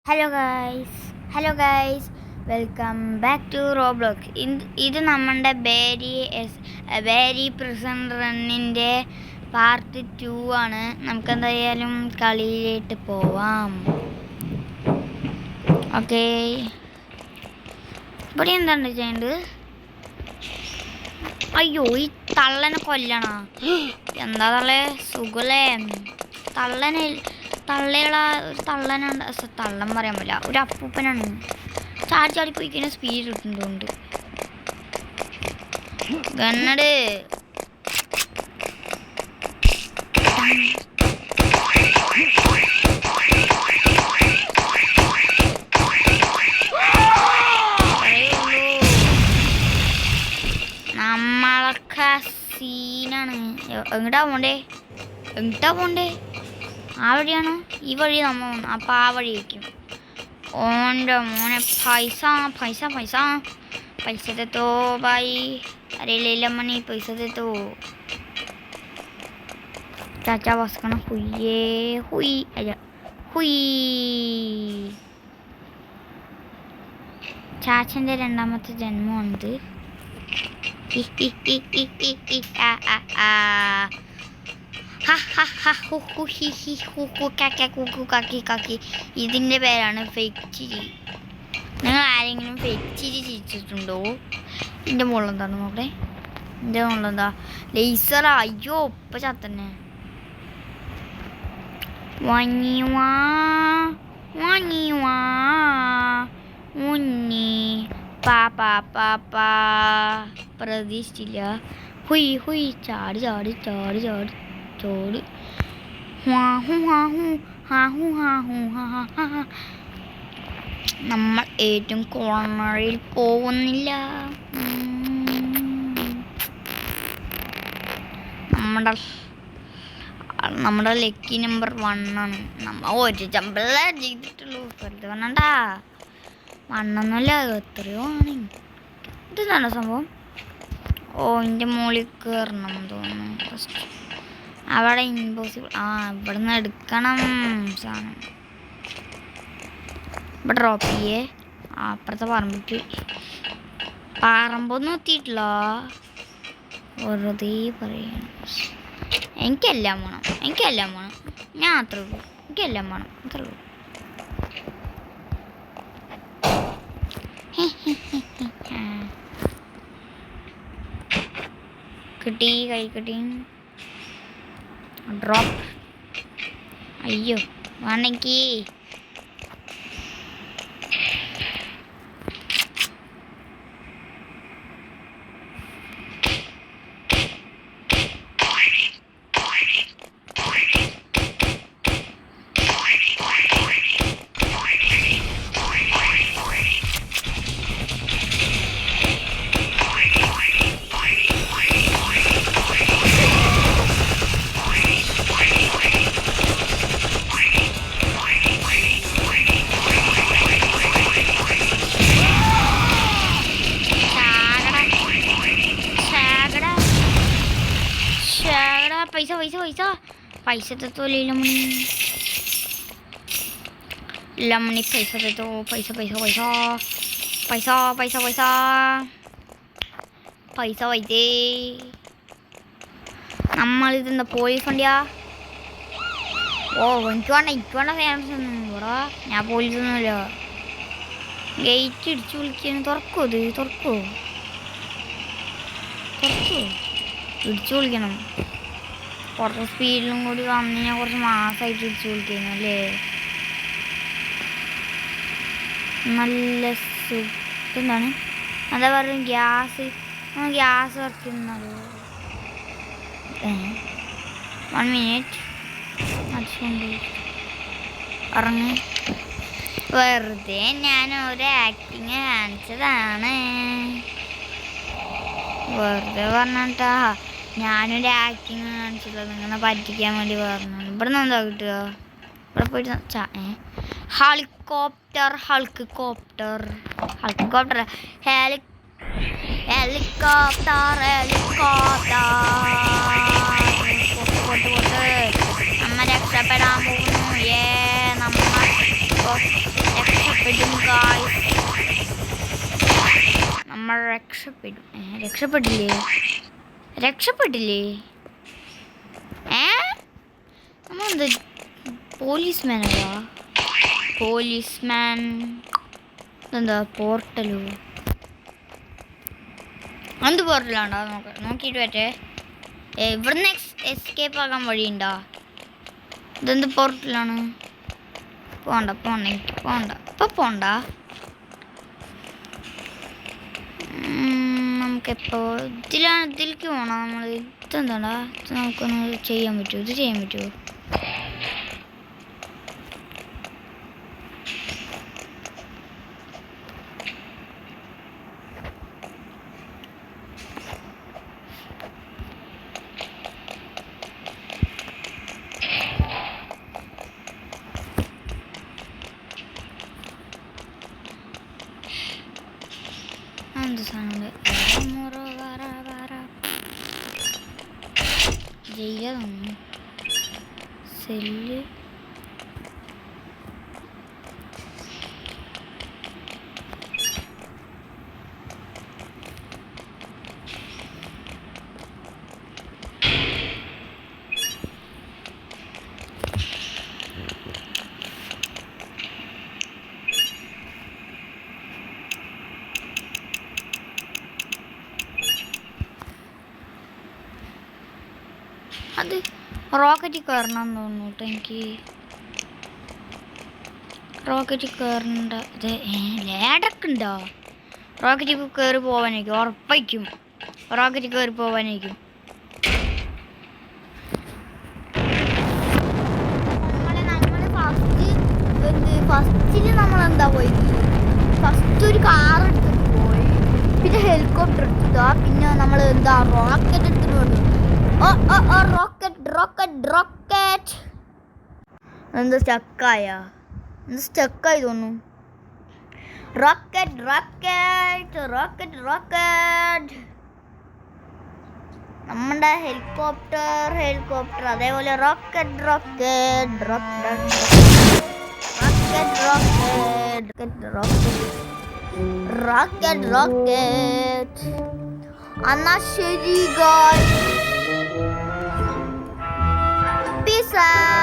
Hello guys welcome back to Roblox. ഇത് നമ്മുടെ ബേരി prison റണ്ണിൻ്റെ part 2 ആണ്. നമുക്കെന്തായാലും കളിയിലേക്ക് പോവാം. ഓക്കെ, ഇവിടെ എന്താണ് ചെയ്യേണ്ടത്? അയ്യോ, ഈ തള്ളനെ കൊല്ലണ. എന്താ തള്ളേ, സുഖല്ലേ? ഒരു തള്ളനുണ്ട്. തള്ളൻ പറയാൻ പറ്റില്ല, ഒരു അപ്പൂപ്പനാണ്. ചാടി ചാടി പോയിക്കഴിഞ്ഞാൽ സ്പീഡ് കിട്ടുന്നുണ്ട്. ഗണ്ണട് നമ്മളൊക്കെ സീനാണ്. എങ്ങോട്ടാ പോണ്ടേ? ആ വഴിയാണോ? ഈ വഴി നമ്മൾ അപ്പം ആ വഴി വയ്ക്കും. ഓൻ്റെ മോനെ പൈസ തെത്തോ ബായി. അരയില്ല മണി പൈസ തെത്തോ. ചാച്ചാ വസ്കണം. ഹുയ് ചാച്ചൻ്റെ രണ്ടാമത്തെ ജന്മമാണിത്. ഇതിൻ്റെ പേരാണ് ഫേക്ക് ചിരി. നിങ്ങൾ ആരെങ്കിലും ഫേക്ക് ചിരി ചിരിച്ചിട്ടുണ്ടോ? എൻ്റെ മുകളിലെന്താണ് നോക്കട്ടെ. എൻ്റെ മുകളിലെന്താ? ലേസറാ. അയ്യോ, ഇപ്പം ചത്തന്നെ. ഉണ്ണി പാപ്പാ പ്രതീക്ഷിച്ചില്ല. ഹുയ് ചാടി ചോട്. നമ്മൾ ഏറ്റവും കോർണറിൽ പോകുന്നില്ല. നമ്മുടെ ലക്കി നമ്പർ 1 ആണ്. നമ്മൾ ഒരു ചമ്പല ചെയ്തിട്ടുള്ളൂ. വെറുതെ പറഞ്ഞാ മണ്ണൊന്നുമില്ല, എത്രയോ ആണ്. ഇതെന്താണ് സംഭവം? എൻ്റെ മുകളിൽ കയറണം തോന്നുന്നു. ഫസ്റ്റ് അവിടെ ഇമ്പോസിബിൾ. ഇവിടെ നിന്ന് എടുക്കണം സാധനം. ഇവിടെ ഡ്രോപ്പ് ചെയ്യേ. അപ്പുറത്തെ പറമ്പൊന്നും എത്തിയിട്ടില്ല. വെറുതെ പറയണം. എനിക്കെല്ലാം വേണം. ഞാൻ അത്രേ ഉള്ളൂ. എനിക്കെല്ലാം വേണം, അത്രേ ഉള്ളൂ. കൈ കിട്ടി. ഡ്രോപ്പ്. അയ്യോ വേണമെങ്കിൽ പൈസ തെത്തോ ലമണി. പൈസ തെത്തോ. പൈസ വൈദ്യേ. നമ്മളിതെന്താ പോലീസ് വണ്ടിയാ? എനിക്ക് വേണ്ട ഫേമസ് ഒന്നും ഇവിടെ. ഞാൻ പോലീസൊന്നുമില്ല. ഗേറ്റ് ഇടിച്ചു വിളിക്കാൻ. തുറക്കോ ഇടിച്ചു വിളിക്കണം. കുറച്ച് സ്പീഡിലും കൂടി വന്നു ഞാൻ കുറച്ച് മാസമായിട്ട് ഇടിച്ചു വിളിക്കുന്നു അല്ലേ. നല്ല എന്താണ് എന്താ പറയുക, ഗ്യാസ് വയ്ക്കുന്നത്. 1 മിനിറ്റ് അതുകൊണ്ട് ഇറങ്ങി. വെറുതെ ഞാൻ ഒരു ആക്ടിങ് കാണിച്ചതാണ്. വെറുതെ പറഞ്ഞിട്ടാ ഞാനൊരു ആക്ടിങ് കാണിച്ചിട്ടുള്ളത്. നിങ്ങളെ പറ്റിക്കാൻ വേണ്ടി പറഞ്ഞു. ഇവിടെ നിന്ന് എന്താ കിട്ടുക? ഇവിടെ പോയിട്ട് ഹെലികോപ്റ്റർ നമ്മ രക്ഷപ്പെടാൻ പോകുന്നു. നമ്മ രക്ഷപ്പെടും ഗായ്സ്. നമ്മൾ രക്ഷപ്പെടും. രക്ഷപ്പെട്ടില്ലേ നമ്മളെന്താ പോലീസ്മാനല്ല? പോലീസ്മാൻ എന്താ പോർട്ടലോ? എന്ത് പോർട്ടലാണ്ടോ? നോക്കിയിട്ട് പറ്റേ. ഇവിടുന്ന് എസ്കേപ്പ് ആകാൻ വഴിയുണ്ടോ? ഇതെന്ത് പോർട്ടലാണ്? പോണ്ട ഇപ്പം പോണ്ട. നമുക്കെപ്പോ ഇതിലേക്ക് പോകണം. നമ്മൾ ഇതെന്താടാ? നമുക്കൊന്ന് ചെയ്യാൻ പറ്റുമോ? ഇത് ചെയ്യാൻ പറ്റുമോ? എന്ത് സാധനം ജയില തോന്നുന്നു. സെല്ല് അത് റോക്കറ്റിൽ കയറണം തോന്നുന്നു കേട്ടോ. എനിക്ക് റോക്കറ്റിൽ കയറണ്ട. ഇത് ലാഡൊക്കെ ഉണ്ടോ? റോക്കറ്റിൽ കയറി പോവാനായിരിക്കും ഉറപ്പായിരിക്കും. റോക്കറ്റിൽ കയറി പോവാനായിരിക്കും. ഫസ്റ്റില് നമ്മളെന്താ പോയി? ഫസ്റ്റ് ഒരു കാർ എടുത്തിട്ട് പോയി, പിന്നെ ഹെലികോപ്റ്റർ എടുത്താ, പിന്നെ നമ്മൾ എന്താ റോക്കറ്റ് എടുത്തിട്ട് പോയി. റോക്കറ്റ് എന്താ സ്റ്റക്കായി തോന്നുന്നു. റോക്കറ്റ് നമ്മുടെ ഹെലികോപ്റ്റർ അതേപോലെ റോക്കറ്റ് എന്നാ ശരി ഗായ്സ്. Peace out.